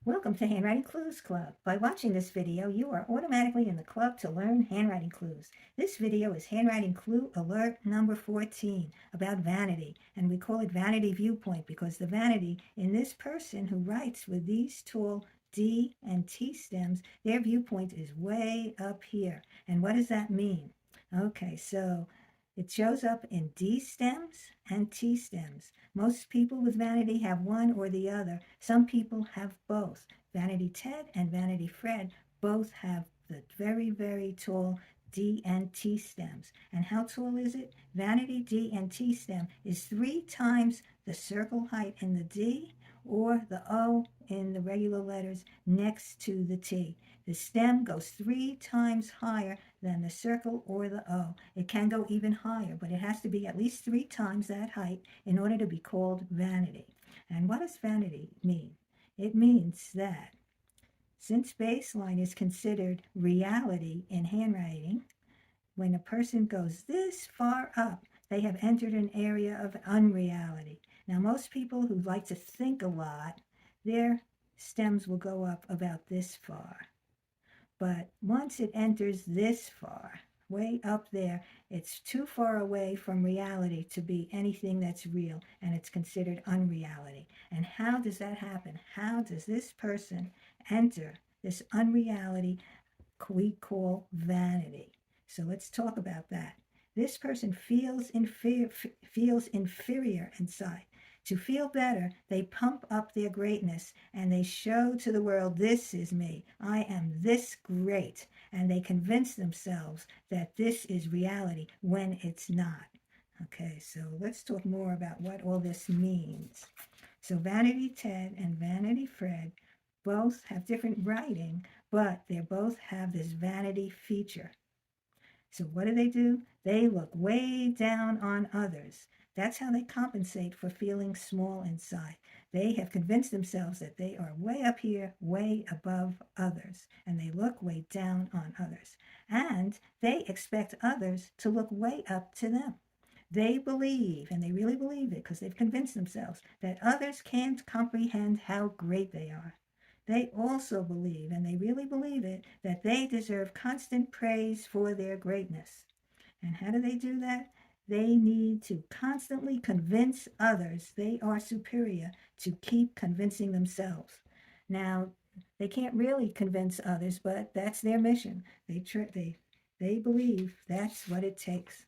Welcome to Handwriting Clues Club. By watching this video, you are automatically in the club to learn handwriting clues. This video is Handwriting Clue Alert number 14 about vanity, and we call it Vanity Viewpoint because the vanity in this person who writes with these tall D and T stems, their viewpoint is way up here. And what does that mean? Okay, so it shows up in D stems and T stems. Most people with vanity have one or the other. Some people have both. Vanity Ted and Vanity Fred both have the very, very tall D and T stems. And how tall is it? Vanity D and T stem is 3 times the circle height in the D or the O in the regular letters next to the T. The stem goes 3 times higher than the circle or the O. It can go even higher, but it has to be at least 3 times that height in order to be called vanity. And what does vanity mean? It means that since baseline is considered reality in handwriting, when a person goes this far up, they have entered an area of unreality. Now, most people who like to think a lot, their stems will go up about this far. But once it enters this far, way up there, it's too far away from reality to be anything that's real, and it's considered unreality. And how does that happen? How does this person enter this unreality we call vanity? So let's talk about that. This person feels inferior inside. To feel better, they pump up their greatness and they show to the world, this is me. I am this great. And they convince themselves that this is reality when it's not. Okay, so let's talk more about what all this means. So Vanity Ted and Vanity Fred both have different writing, but they both have this vanity feature. So what do? They look way down on others. That's how they compensate for feeling small inside. They have convinced themselves that they are way up here, way above others, and they look way down on others. And they expect others to look way up to them. They believe, and they really believe it because they've convinced themselves, that others can't comprehend how great they are. They also believe, and they really believe it, that they deserve constant praise for their greatness. And how do they do that? They need to constantly convince others they are superior to keep convincing themselves. Now, they can't really convince others, but that's their mission. They believe that's what it takes.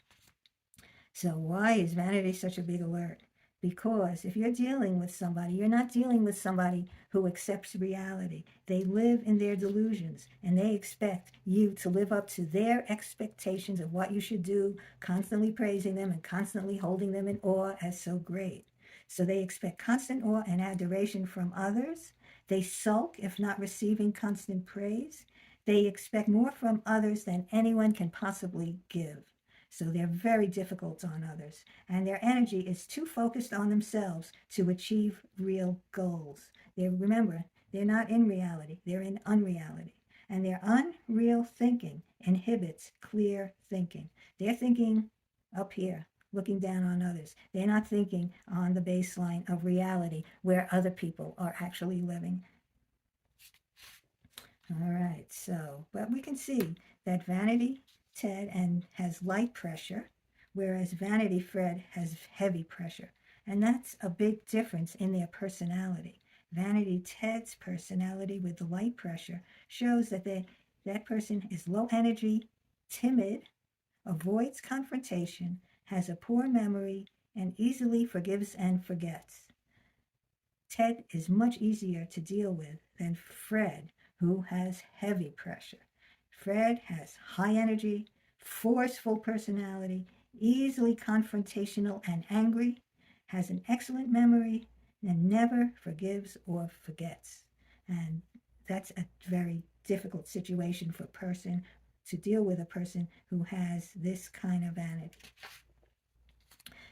So why is vanity such a big alert? Because if you're dealing with somebody, you're not dealing with somebody who accepts reality. They live in their delusions and they expect you to live up to their expectations of what you should do, constantly praising them and constantly holding them in awe as so great. So they expect constant awe and adoration from others. They sulk if not receiving constant praise. They expect more from others than anyone can possibly give. So they're very difficult on others, and their energy is too focused on themselves to achieve real goals. Remember, they're not in reality, they're in unreality. And their unreal thinking inhibits clear thinking. They're thinking up here, looking down on others. They're not thinking on the baseline of reality where other people are actually living. All right, so, but we can see that vanity Ted and has light pressure, whereas Vanity Fred has heavy pressure. And that's a big difference in their personality. Vanity Ted's personality with the light pressure shows that that person is low energy, timid, avoids confrontation, has a poor memory, and easily forgives and forgets. Ted is much easier to deal with than Fred, who has heavy pressure. Fred has high energy, forceful personality, easily confrontational and angry, has an excellent memory, and never forgives or forgets. And that's a very difficult situation for a person to deal with, a person who has this kind of vanity.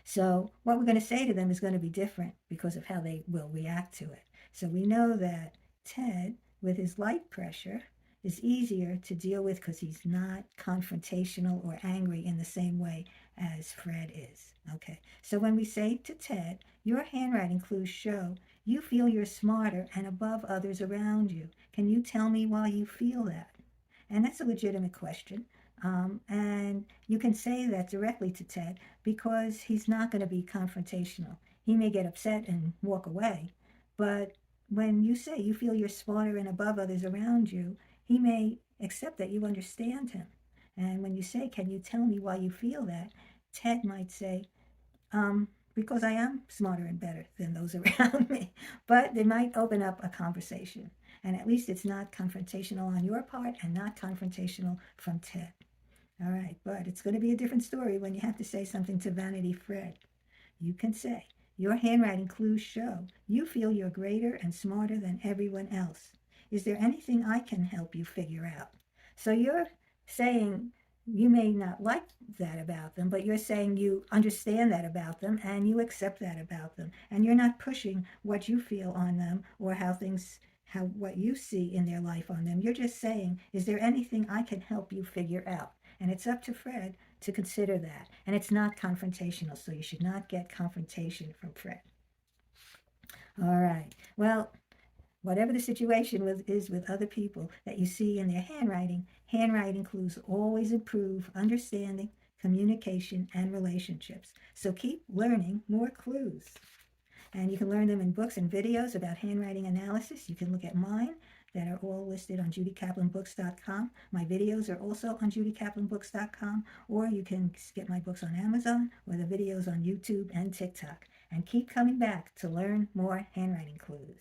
So what we're going to say to them is going to be different because of how they will react to it. So we know that Ted, with his light pressure, is easier to deal with because he's not confrontational or angry in the same way as Fred is. Okay, so when we say to Ted, your handwriting clues show You feel you're smarter and above others around you. Can you tell me why you feel that? And that's a legitimate question. And you can say that directly to Ted because he's not going to be confrontational. He may get upset and walk away, but when you say you feel you're smarter and above others around you, he may accept that you understand him. And when you say, can you tell me why you feel that? Ted might say, because I am smarter and better than those around me. But they might open up a conversation. And at least it's not confrontational on your part and not confrontational from Ted. All right, but it's going to be a different story when you have to say something to Vanity Fred. You can say, your handwriting clues show you feel you're greater and smarter than everyone else. Is there anything I can help you figure out? So you're saying you may not like that about them, but you're saying you understand that about them and you accept that about them. And you're not pushing what you feel on them or how what you see in their life on them. You're just saying, is there anything I can help you figure out? And it's up to Fred to consider that. And it's not confrontational, so you should not get confrontation from Fred. All right. Well, whatever the situation is with other people that you see in their handwriting clues always improve understanding, communication, and relationships. So keep learning more clues. And you can learn them in books and videos about handwriting analysis. You can look at mine that are all listed on judykaplanbooks.com. My videos are also on judykaplanbooks.com, or you can get my books on Amazon or the videos on YouTube and TikTok. And keep coming back to learn more handwriting clues.